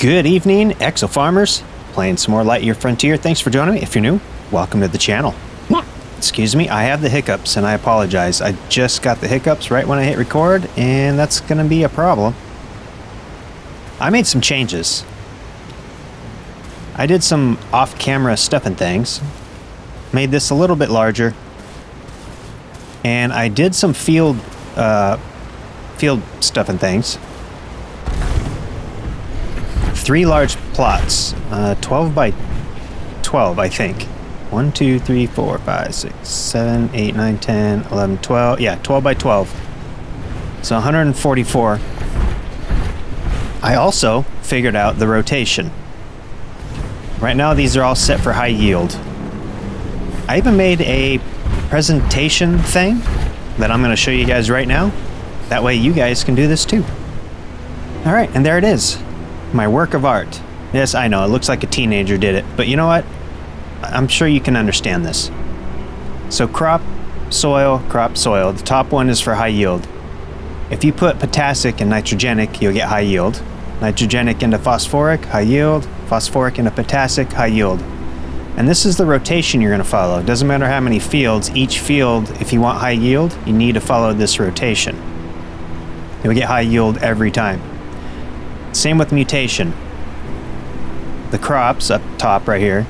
Good evening, Exo Farmers. Playing some more Lightyear Frontier. Thanks for joining me. If you're new, welcome to the channel. Excuse me, I have the hiccups and I apologize. I just got the hiccups right when I hit record, and that's going to be a problem. I made some changes. I did some off-camera stuff and things. Made this a little bit larger. And I did some field stuff and things. 3 large plots, 12 by 12, I think. 1, 2, 3, 4, 5, 6, 7, 8, 9, 10, 11, 12. Yeah, 12 by 12. So 144. I also figured out the rotation. Right now, these are all set for high yield. I even made a presentation thing that I'm going to show you guys right now. That way you guys can do this too. All right, and there it is. My work of art. Yes, I know, it looks like a teenager did it, but you know what? I'm sure you can understand this. So crop, soil. The top one is for high yield. If you put potassic and nitrogenic, you'll get high yield. Nitrogenic into phosphoric, high yield. Phosphoric into potassic, high yield. And this is the rotation you're going to follow. It doesn't matter how many fields. Each field, if you want high yield, you need to follow this rotation. You'll get high yield every time. Same with mutation. The crops up top right here,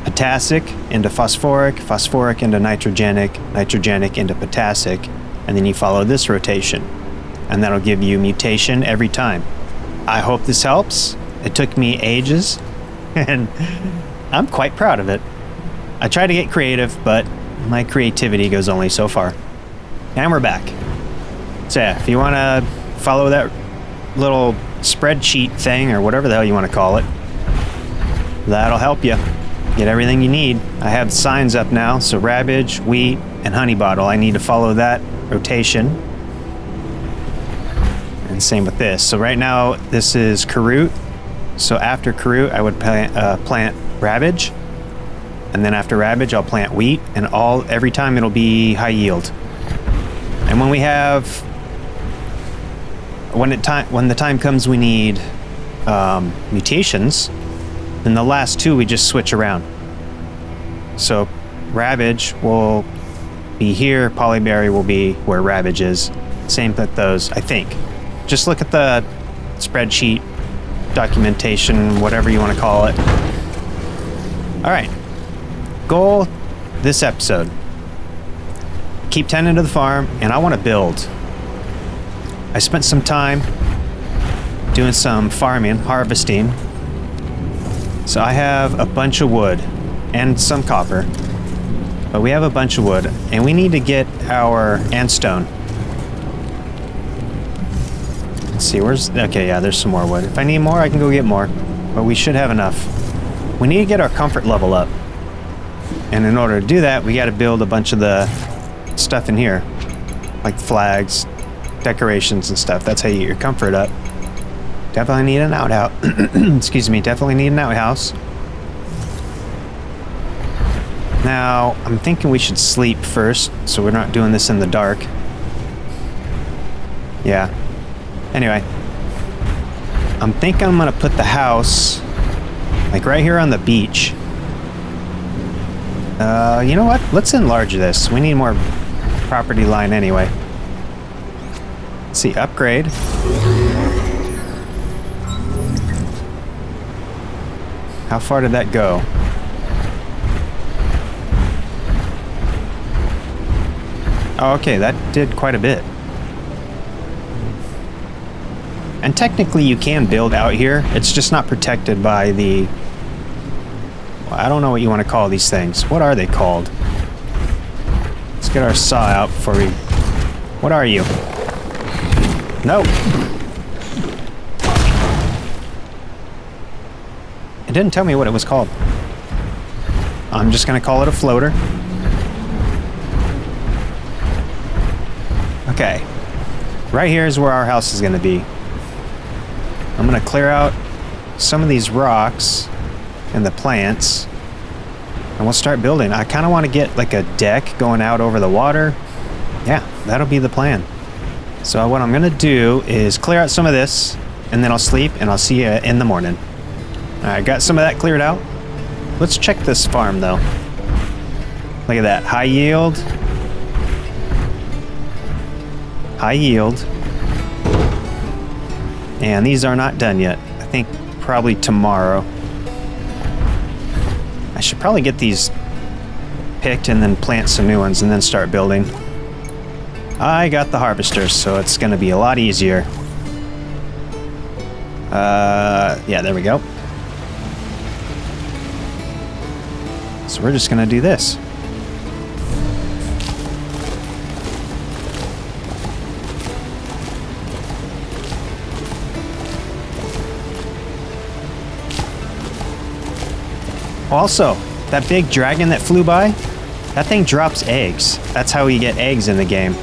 potassic into phosphoric, phosphoric into nitrogenic, nitrogenic into potassic, and then you follow this rotation. And that'll give you mutation every time. I hope this helps. It took me ages, and I'm quite proud of it. I try to get creative, but my creativity goes only so far. And we're back. So yeah, if you want to follow that little spreadsheet thing, or whatever the hell you want to call it, that'll help you get everything you need. I have signs up now, so rabbage, wheat, and honey bottle. I need to follow that rotation. And same with this. So right now, this is Karut. So after Karut, I would plant rabbage. And then after rabbage, I'll plant wheat. And every time it'll be high yield. And when we have... When the time comes we need mutations, then the last two we just switch around. So Ravage will be here, Polyberry will be where Ravage is. Same with those, I think. Just look at the spreadsheet, documentation, whatever you want to call it. Alright, goal this episode. Keep tending to the farm, and I want to build. I spent some time doing some farming, harvesting. So I have a bunch of wood and some copper, but we have a bunch of wood, and we need to get and stone. Let's see, okay, yeah, there's some more wood. If I need more, I can go get more, but we should have enough. We need to get our comfort level up. And in order to do that, we got to build a bunch of the stuff in here, like flags, decorations and stuff. That's how you get your comfort up. Definitely need an outhouse. Excuse me, definitely need an outhouse. Now, I'm thinking we should sleep first, so we're not doing this in the dark. Yeah. Anyway, I'm thinking I'm gonna put the house like right here on the beach. You know what? Let's enlarge this. We need more property line anyway. Let's see, upgrade. How far did that go? Oh, okay, that did quite a bit. And technically you can build out here. It's just not protected by the... Well, I don't know what you want to call these things. What are they called? Let's get our saw out before we... What are you? No. It didn't tell me what it was called. I'm just gonna call it a floater. Okay. Right here is where our house is gonna be. I'm gonna clear out some of these rocks and the plants, and we'll start building. I kind of want to get like a deck going out over the water. Yeah, that'll be the plan. So what I'm gonna do is clear out some of this, and then I'll sleep, and I'll see you in the morning. Alright, got some of that cleared out. Let's check this farm though. Look at that. High yield. High yield. And these are not done yet. I think probably tomorrow. I should probably get these picked and then plant some new ones and then start building. I got the harvester, so it's going to be a lot easier. Yeah, there we go. So we're just going to do this. Also, that big dragon that flew by, that thing drops eggs. That's how we get eggs in the game.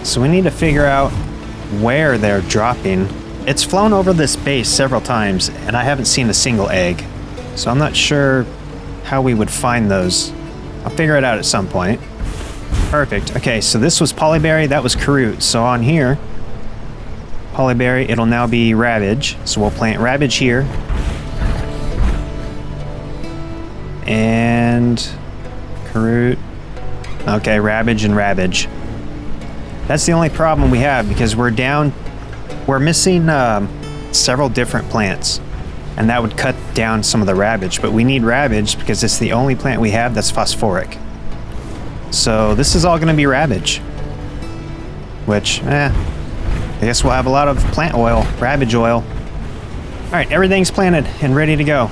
So we need to figure out where they're dropping. It's flown over this base several times, and I haven't seen a single egg. So I'm not sure how we would find those. I'll figure it out at some point. Perfect. Okay, so this was Polyberry, that was Karut. So on here, Polyberry, it'll now be Ravage. So we'll plant Ravage here. And Karut. Okay, Ravage and Ravage. That's the only problem we have because we're missing several different plants. And that would cut down some of the Ravage. But we need Ravage because it's the only plant we have that's phosphoric. So this is all going to be Ravage. Which, I guess we'll have a lot of plant oil, Ravage oil. Alright, everything's planted and ready to go.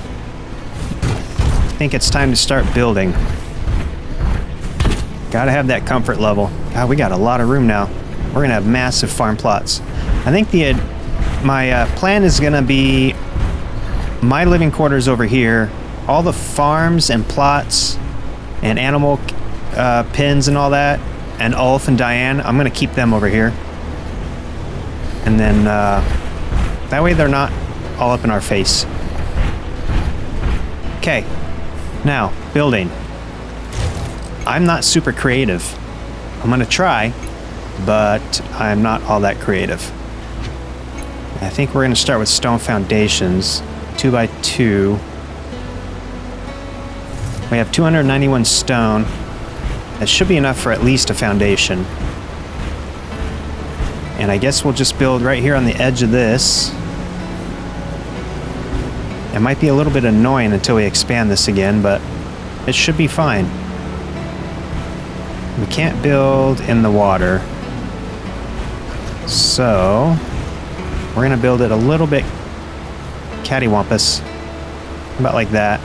I think it's time to start building. Gotta have that comfort level. God, we got a lot of room now. We're gonna have massive farm plots. I think my plan is gonna be my living quarters over here, all the farms and plots and animal pens and all that, and Ulf and Diane, I'm gonna keep them over here. And then that way they're not all up in our face. Okay. Now, building. I'm not super creative. I'm going to try, but I'm not all that creative. I think we're going to start with stone foundations, 2x2. We have 291 stone. That should be enough for at least a foundation. And I guess we'll just build right here on the edge of this. It might be a little bit annoying until we expand this again, but it should be fine. We can't build in the water. So we're going to build it a little bit cattywampus. About like that.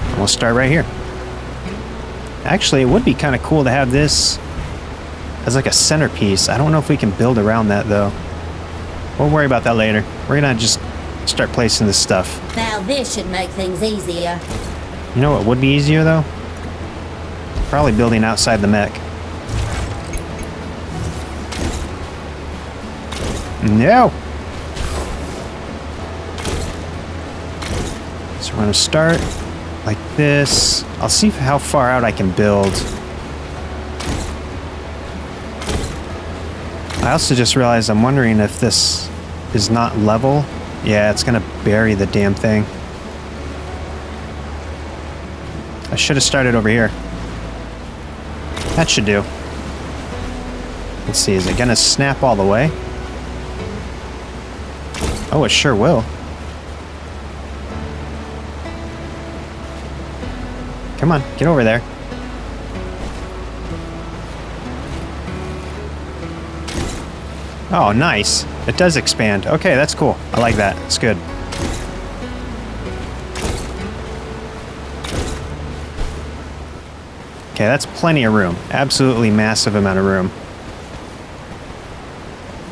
And we'll start right here. Actually, it would be kind of cool to have this as like a centerpiece. I don't know if we can build around that though. We'll worry about that later. We're going to just start placing this stuff. Now this should make things easier. You know what would be easier though? Probably building outside the mech. No! So we're gonna start like this. I'll see how far out I can build. I also just realized I'm wondering if this is not level. Yeah, it's gonna bury the damn thing. I should have started over here. That should do. Let's see, is it gonna snap all the way? Oh, it sure will. Come on, get over there. Oh, nice. It does expand. Okay, that's cool. I like that. It's good. Okay, that's plenty of room. Absolutely massive amount of room.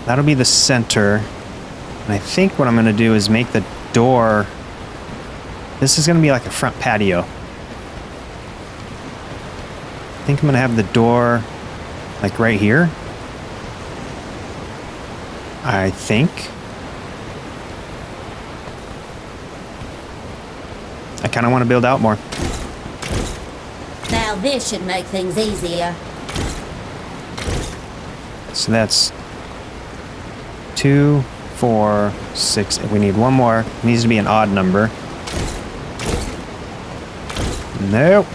That'll be the center. And I think what I'm going to do is make the door... This is going to be like a front patio. I think I'm going to have the door like right here. I think. I kind of want to build out more. Now this should make things easier. So that's 2, 4, 6. We need one more. It needs to be an odd number. Nope.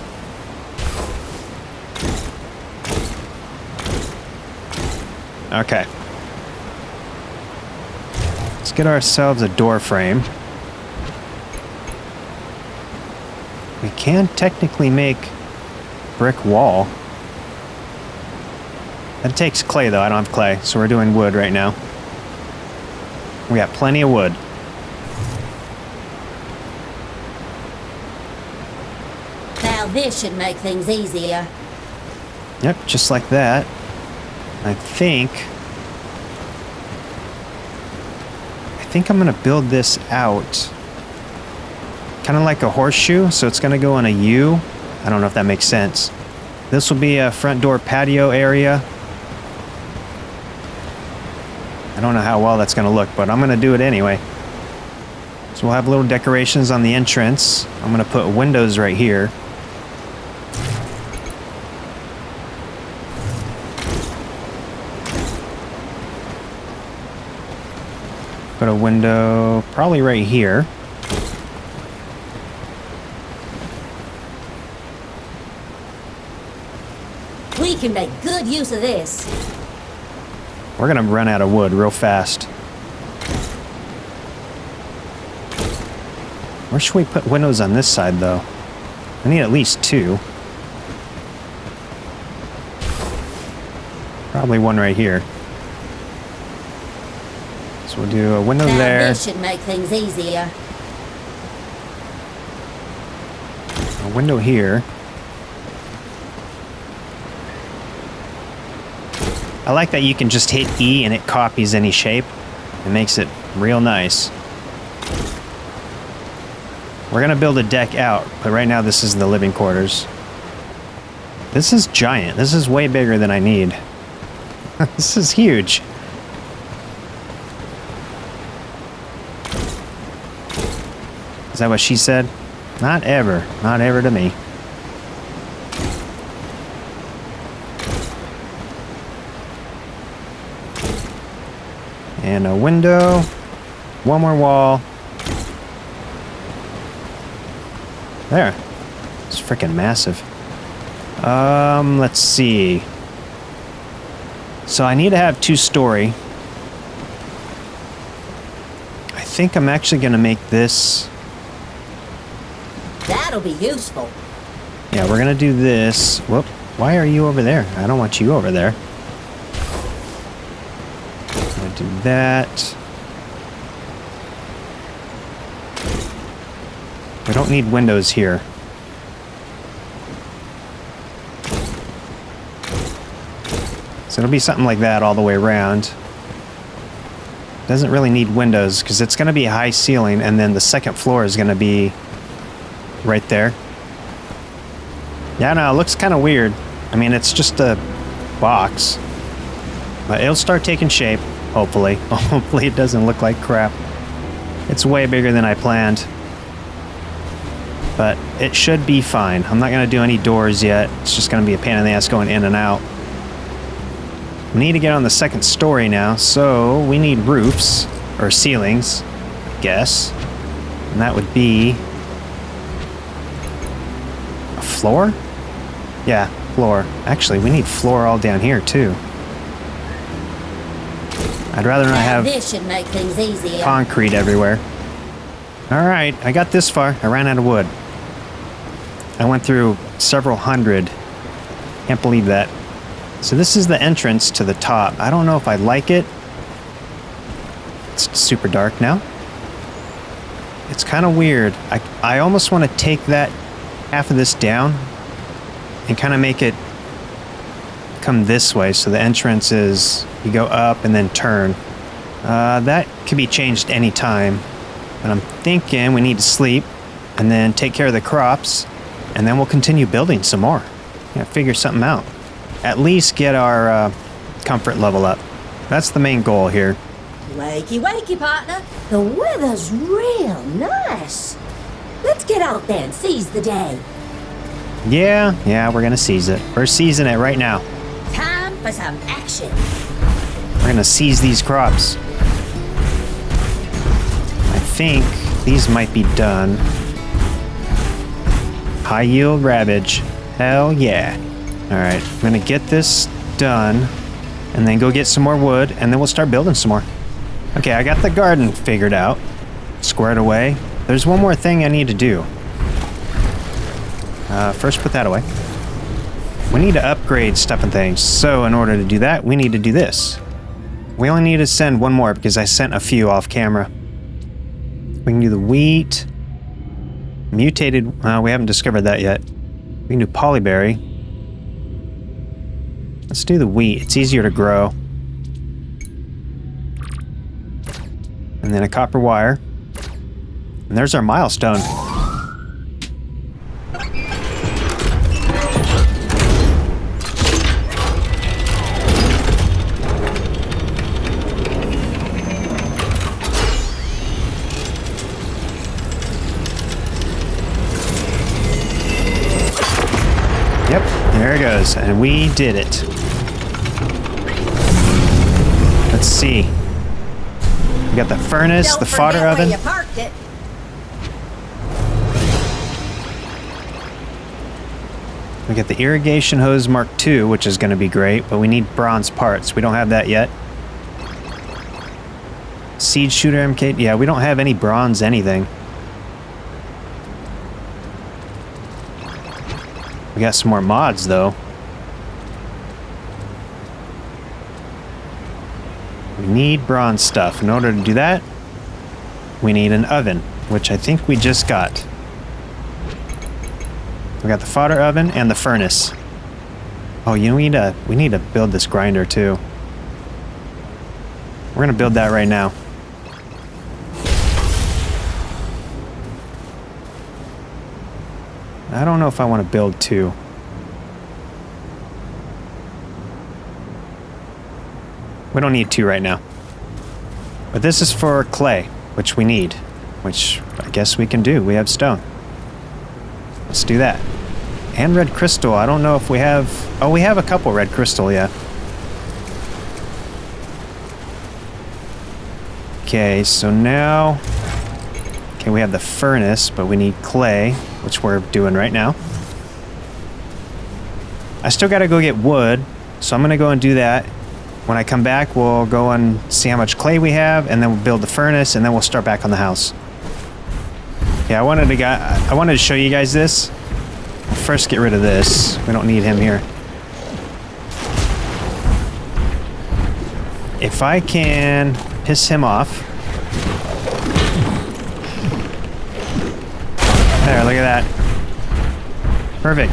Okay. Let's get ourselves a door frame. We can technically make brick wall. That takes clay though. I don't have clay, so we're doing wood right now. We got plenty of wood. Now this should make things easier. Yep, just like that. I think I'm gonna build this out kind of like a horseshoe, so it's gonna go in a U. I don't know if that makes sense. This will be a front door patio area. I don't know how well that's gonna look, but I'm gonna do it anyway. So we'll have little decorations on the entrance. I'm gonna put windows right here. Put a window probably right here. We can make good use of this. We're gonna run out of wood real fast. Where should we put windows on this side though? I need at least 2. Probably one right here. So we'll do a window now there. This should make things easier. A window here. I like that you can just hit E and it copies any shape. It makes it real nice. We're gonna build a deck out, but right now this is the living quarters. This is giant. This is way bigger than I need. This is huge. Is that what she said? Not ever. Not ever to me. And a window. One more wall. There. It's freaking massive. Let's see. So I need to have 2-story. I think I'm actually going to make this. That'll be useful. Yeah, we're going to do this. Whoop. Why are you over there? I don't want you over there. I'm going to do that. We don't need windows here. So it'll be something like that all the way around. Doesn't really need windows because it's going to be a high ceiling, and then the second floor is going to be right there. Yeah, no, it looks kind of weird. I mean, it's just a box. But it'll start taking shape, hopefully. Hopefully it doesn't look like crap. It's way bigger than I planned. But it should be fine. I'm not going to do any doors yet. It's just going to be a pain in the ass going in and out. We need to get on the second story now, so we need roofs, or ceilings, I guess. And that would be a floor? Yeah, floor. Actually, we need floor all down here, too. I'd rather not have this should make things easier. Concrete everywhere. Alright, I got this far. I ran out of wood. I went through several hundred. Can't believe that. So this is the entrance to the top. I don't know if I like it. It's super dark now. It's kind of weird. I almost want to take that half of this down and kind of make it come this way. So the entrance is, you go up and then turn. That could be changed anytime. But I'm thinking we need to sleep and then take care of the crops. And then we'll continue building some more. Yeah, figure something out. At least get our comfort level up. That's the main goal here. Wakey, wakey, partner. The weather's real nice. Let's get out there and seize the day. Yeah, we're gonna seize it. We're seizing it right now. Time for some action. We're gonna seize these crops. think these might be done. High yield ravage. Hell yeah. Alright, I'm gonna get this done and then go get some more wood and then we'll start building some more. Okay, I got the garden figured out. Squared away. There's one more thing I need to do. First put that away. We need to upgrade stuff and things. So in order to do that, we need to do this. We only need to send one more because I sent a few off camera. We can do the wheat. Mutated, we haven't discovered that yet. We can do polyberry. Let's do the wheat. It's easier to grow. And then a copper wire. And there's our milestone. Yep, there it goes. And we did it. Let's see. We got the furnace, the fodder oven. You parked it. We got the irrigation hose Mark II, which is going to be great, but we need bronze parts. We don't have that yet. Seed shooter MK. Yeah, we don't have any bronze anything. We got some more mods, though. We need bronze stuff. In order to do that, we need an oven, which I think we just got. We got the fodder oven and the furnace. Oh, we need to build this grinder too. We're gonna build that right now. I don't know if I want to build two. We don't need two right now. But this is for clay, which we need. Which I guess we can do. We have stone. Let's do that. And red crystal. I don't know if we have... Oh, we have a couple red crystal, yeah. Okay, so now... Okay, we have the furnace, but we need clay, which we're doing right now. I still gotta go get wood, so I'm gonna go and do that. When I come back, we'll go and see how much clay we have, and then we'll build the furnace, and then we'll start back on the house. Yeah, I wanted to show you guys this. First, get rid of this. We don't need him here. If I can piss him off. There, look at that. Perfect.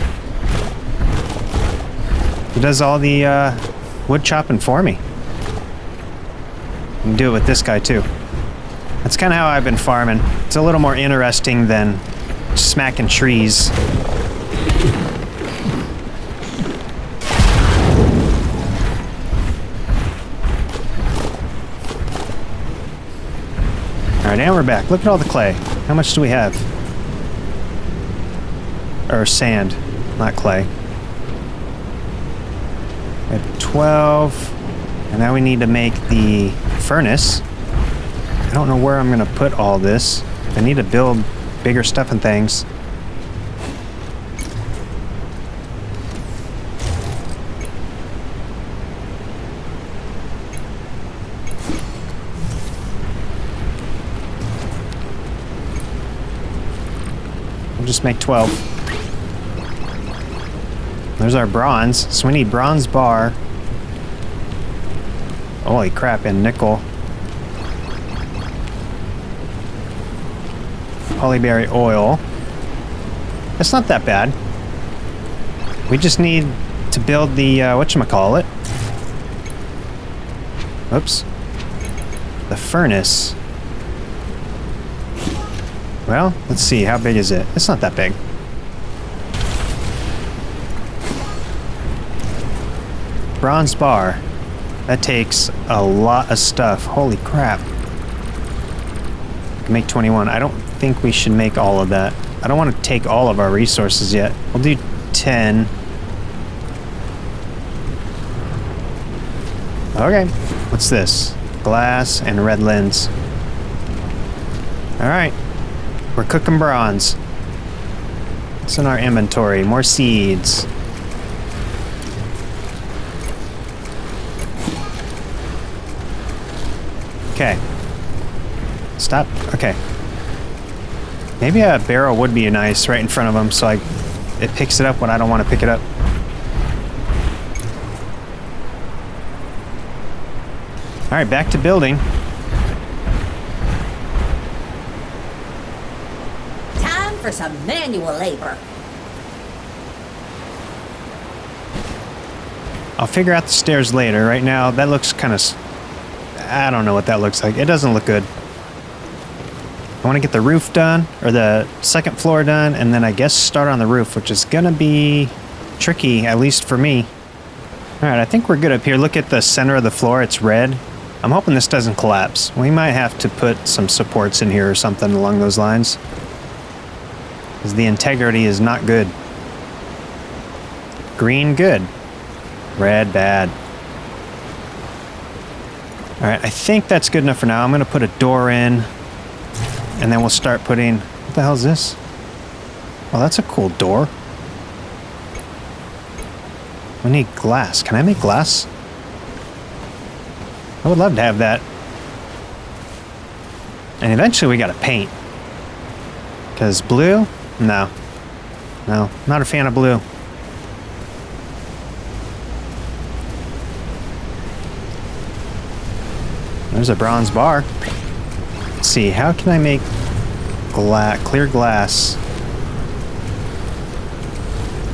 He does all the wood chopping for me. I can do it with this guy too. That's kind of how I've been farming. It's a little more interesting than smacking trees. Alright, and we're back. Look at all the clay. How much do we have? Or sand, not clay. We have 12. And now we need to make the furnace. I don't know where I'm going to put all this. I need to build bigger stuff and things. We'll just make 12. There's our bronze. So we need bronze bar. Holy crap, and nickel. Polyberry oil. That's not that bad. We just need to build the, whatchamacallit. Oops. The furnace. Well, let's see. How big is it? It's not that big. Bronze bar. That takes a lot of stuff. Holy crap. Make 21. I don't think we should make all of that. I don't want to take all of our resources yet. We'll do 10. Okay. What's this? Glass and red lens. Alright. We're cooking bronze. What's in our inventory? More seeds. Okay. Stop. Okay. Maybe a barrel would be nice right in front of them so it picks it up when I don't want to pick it up. Alright, back to building. Time for some manual labor. I'll figure out the stairs later. Right now, that looks kind of... I don't know what that looks like. It doesn't look good. I want to get the roof done, or the second floor done, and then I guess start on the roof, which is going to be tricky, at least for me. Alright, I think we're good up here. Look at the center of the floor. It's red. I'm hoping this doesn't collapse. We might have to put some supports in here or something along those lines, because the integrity is not good. Green, good. Red, bad. Alright, I think that's good enough for now. I'm going to put a door in, and then we'll start putting... What the hell is this? Oh, that's a cool door. We need glass. Can I make glass? I would love to have that. And eventually we gotta paint. Because blue? No. No, not a fan of blue. There's a bronze bar. Let's see, how can I make clear glass?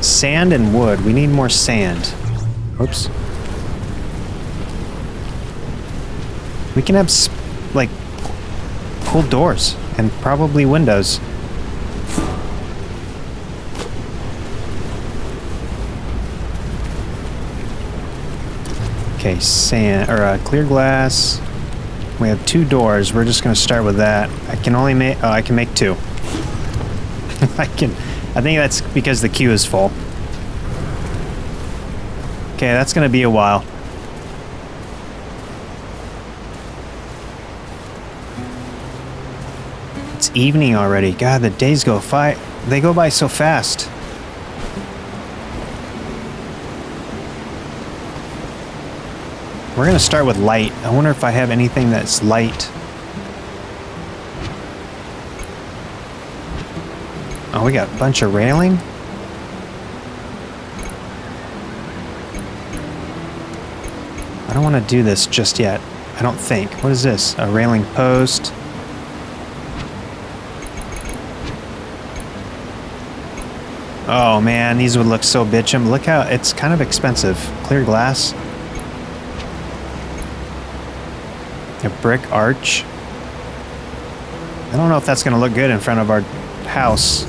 Sand and wood. We need more sand. Oops. We can have, like, cool doors and probably windows. Okay, sand, or clear glass. We have 2 doors. We're just going to start with that. I can only make... Oh, I can make 2. I think that's because the queue is full. Okay, that's going to be a while. It's evening already. God, the days go they go by so fast. We're going to start with light. I wonder if I have anything that's light. Oh, we got a bunch of railing. I don't want to do this just yet. I don't think. What is this? A railing post. Oh man, these would look so bitchin'. Look how it's kind of expensive. Clear glass. A brick arch. I don't know if that's going to look good in front of our house.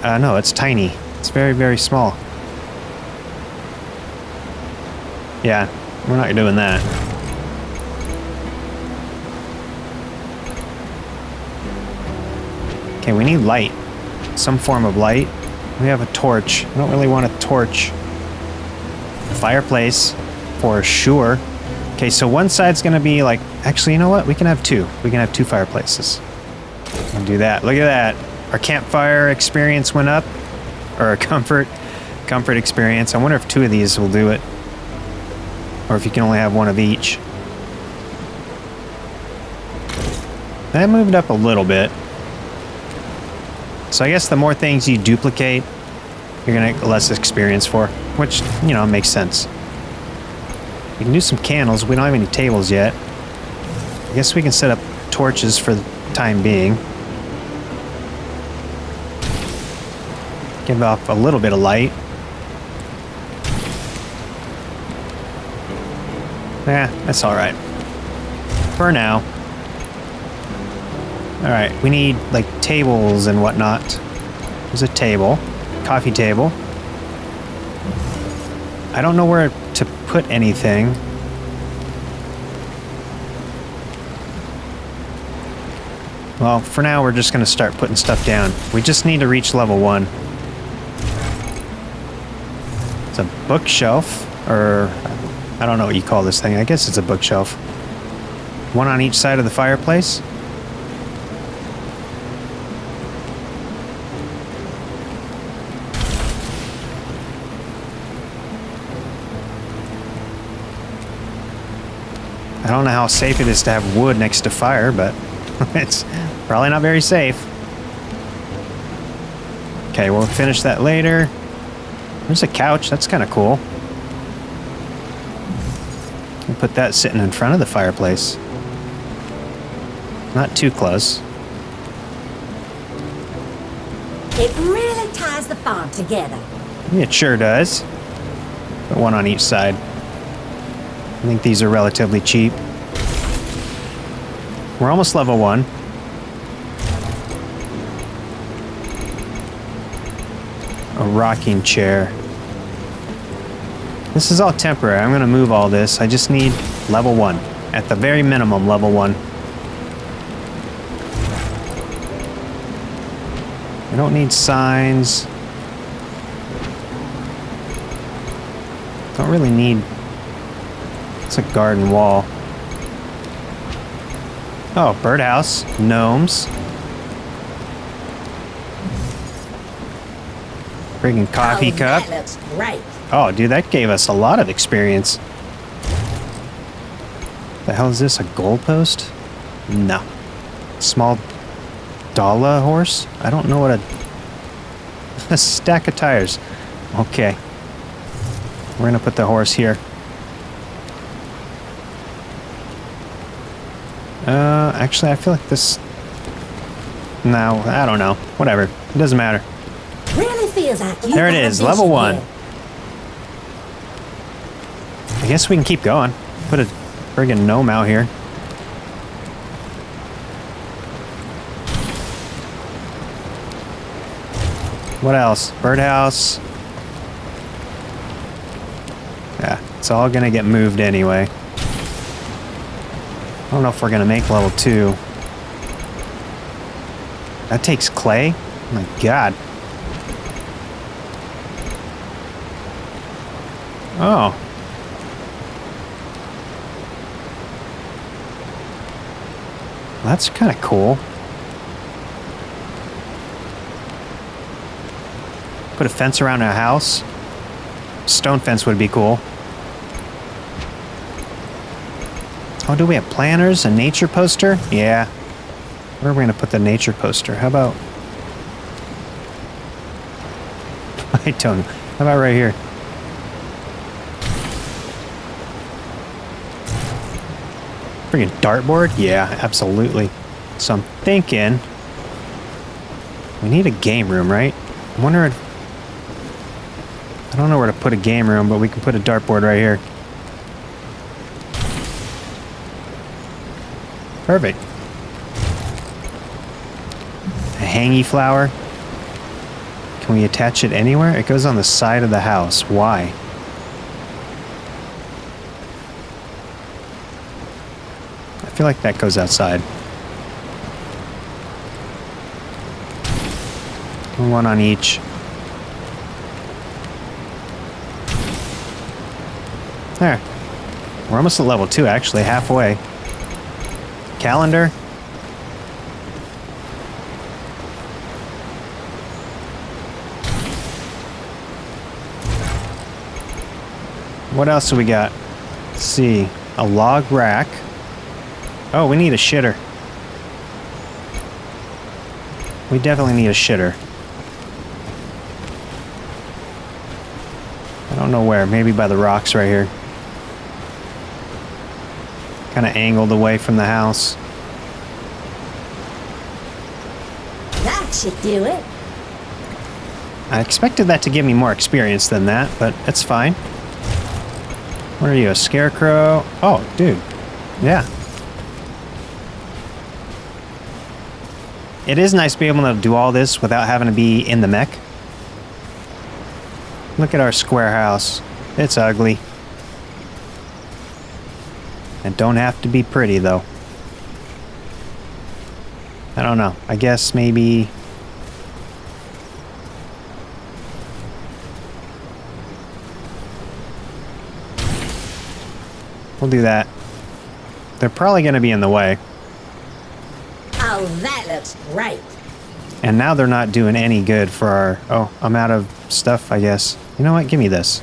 No, it's tiny. It's very, very small. Yeah, we're not doing that. Okay, we need light. Some form of light. We have a torch. I don't really want a torch. Fireplace, for sure. Okay, so one side's gonna be like... Actually, you know what? We can have 2. We can have 2 fireplaces. We'll do that. Look at that. Our campfire experience went up. Or a comfort experience. I wonder if 2 of these will do it. Or if you can only have 1 of each. That moved up a little bit. So I guess the more things you duplicate, you're gonna get less experience for. Which, you know, makes sense. We can do some candles. We don't have any tables yet. I guess we can set up torches for the time being. Give off a little bit of light. Yeah, that's alright. For now. Alright, we need, like, tables and whatnot. There's a table. Coffee table. I don't know where to put anything. Well, for now, we're just going to start putting stuff down. We just need to reach level 1. It's a bookshelf, or I don't know what you call this thing. I guess it's a bookshelf. 1 on each side of the fireplace. I don't know how safe it is to have wood next to fire, but it's probably not very safe. Okay, we'll finish that later. There's a couch. That's kind of cool. We'll put that sitting in front of the fireplace. Not too close. It really ties the farm together. It sure does. Put one on each side. I think these are relatively cheap. We're almost level 1. A rocking chair. This is all temporary. I'm going to move all this. I just need level 1. At the very minimum, level 1. I don't need signs. Don't really need... It's a garden wall. Oh, birdhouse. Gnomes. Friggin' coffee cup. That looks great. Oh, dude, that gave us a lot of experience. The hell is this? A goalpost? No. Small Dala horse? I don't know what a stack of tires. Okay. We're gonna put the horse here. Actually, I feel like this... No, I don't know. Whatever. It doesn't matter. Really feels like you There it got a is, level vision 1. here. I guess we can keep going. Put a friggin' gnome out here. What else? Birdhouse. Yeah, it's all gonna get moved anyway. I don't know if we're gonna make level 2. That takes clay? Oh my god. Oh. That's kind of cool. Put a fence around our house. Stone fence would be cool. Oh, do we have planters? A nature poster? Yeah. Where are we going to put the nature poster? How about... I don't know. How about right here? Freaking dartboard? Yeah, absolutely. So I'm thinking... We need a game room, right? I wonder if... I don't know where to put a game room, but we can put a dartboard right here. Perfect. A hangy flower. Can we attach it anywhere? It goes on the side of the house. Why? I feel like that goes outside. One on each. There. We're almost at level 2, actually. Halfway. Calendar. What else do we got? Let's see. A log rack. Oh, we need a shitter. We definitely need a shitter. I don't know where. Maybe by the rocks right here. Kind of angled away from the house. That should do it. I expected that to give me more experience than that, but it's fine. What are you, a scarecrow? Oh, dude. Yeah. It is nice to be able to do all this without having to be in the mech. Look at our square house. It's ugly. And don't have to be pretty, though. I don't know. I guess maybe... We'll do that. They're probably going to be in the way. Oh, that looks great. And now they're not doing any good for our... Oh, I'm out of stuff, I guess. You know what? Give me this.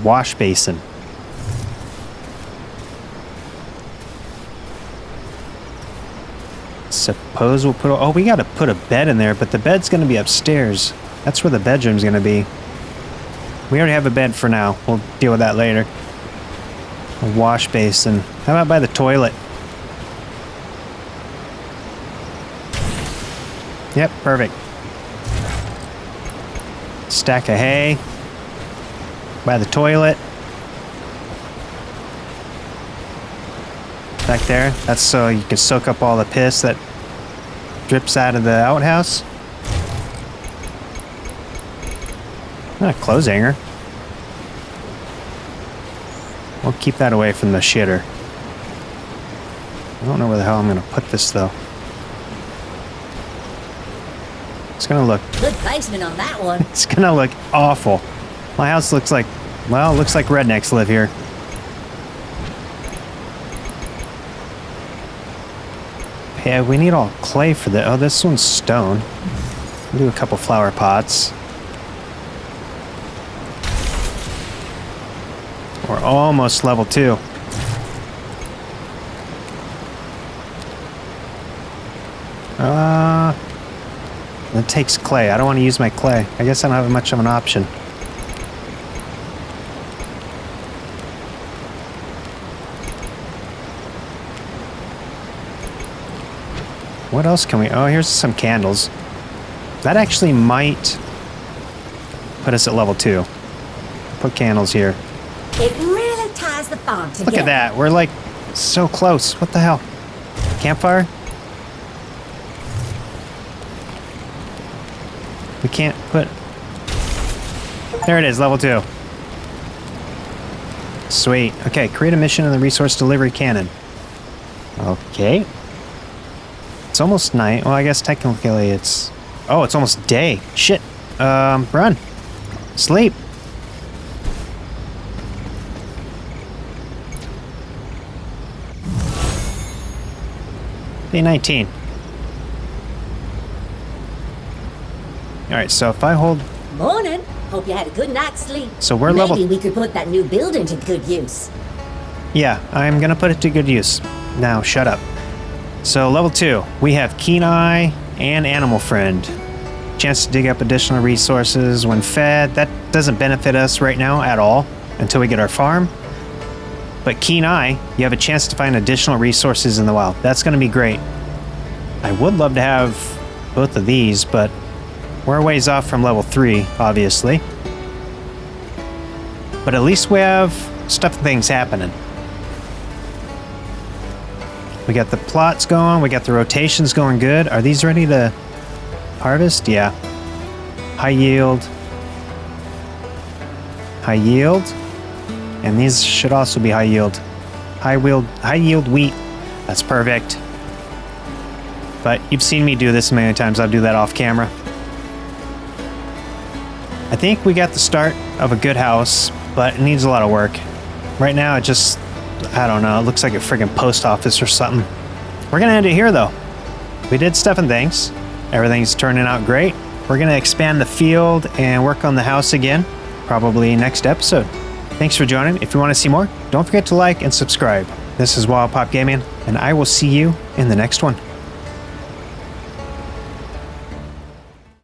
wash basin. Suppose we'll put... Oh, we got to put a bed in there, but the bed's going to be upstairs. That's where the bedroom's going to be. We already have a bed for now. We'll deal with that later. A wash basin. How about by the toilet? Yep, perfect. Stack of hay. By the toilet. Back there. That's so you can soak up all the piss that drips out of the outhouse. Not a clothes hanger. We'll keep that away from the shitter. I don't know where the hell I'm going to put this, though. It's going to look... Good placement on that one. It's going to look awful. My house looks like... Well, it looks like rednecks live here. Yeah, we need all clay for the... Oh, this one's stone. We'll do a couple flower pots. We're almost level 2. It takes clay. I don't want to use my clay. I guess I don't have much of an option. What else can we... Oh, here's some candles. That actually might put us at level 2. Put candles here. It really ties the farm together. Look at that. We're like so close. What the hell? Campfire? We can't put... There it is, level 2. Sweet. Okay, create a mission in the resource delivery cannon. Okay. It's almost night. Well, I guess technically it's... Oh, it's almost day. Shit. Run. Sleep. Day 19. Alright, so if I hold... Morning. Hope you had a good night's sleep. So we're Maybe level... we could put that new building to good use. Yeah, I'm gonna put it to good use. Now, shut up. So, level 2. We have Keen Eye and Animal Friend. Chance to dig up additional resources when fed. That doesn't benefit us right now at all until we get our farm. But Keen Eye, you have a chance to find additional resources in the wild. That's gonna be great. I would love to have both of these, but we're a ways off from level 3, obviously. But at least we have stuff and things happening. We got the plots going, we got the rotations going good. Are these ready to harvest? Yeah. High yield. High yield. And these should also be high yield. High yield wheat. That's perfect. But you've seen me do this many times. I'll do that off camera. I think we got the start of a good house, but it needs a lot of work. Right now, it just, I don't know, it looks like a friggin' post office or something. We're gonna end it here, though. We did stuff and things. Everything's turning out great. We're gonna expand the field and work on the house again, probably next episode. Thanks for joining. If you want to see more, don't forget to like and subscribe. This is Wild Pop Gaming, and I will see you in the next one.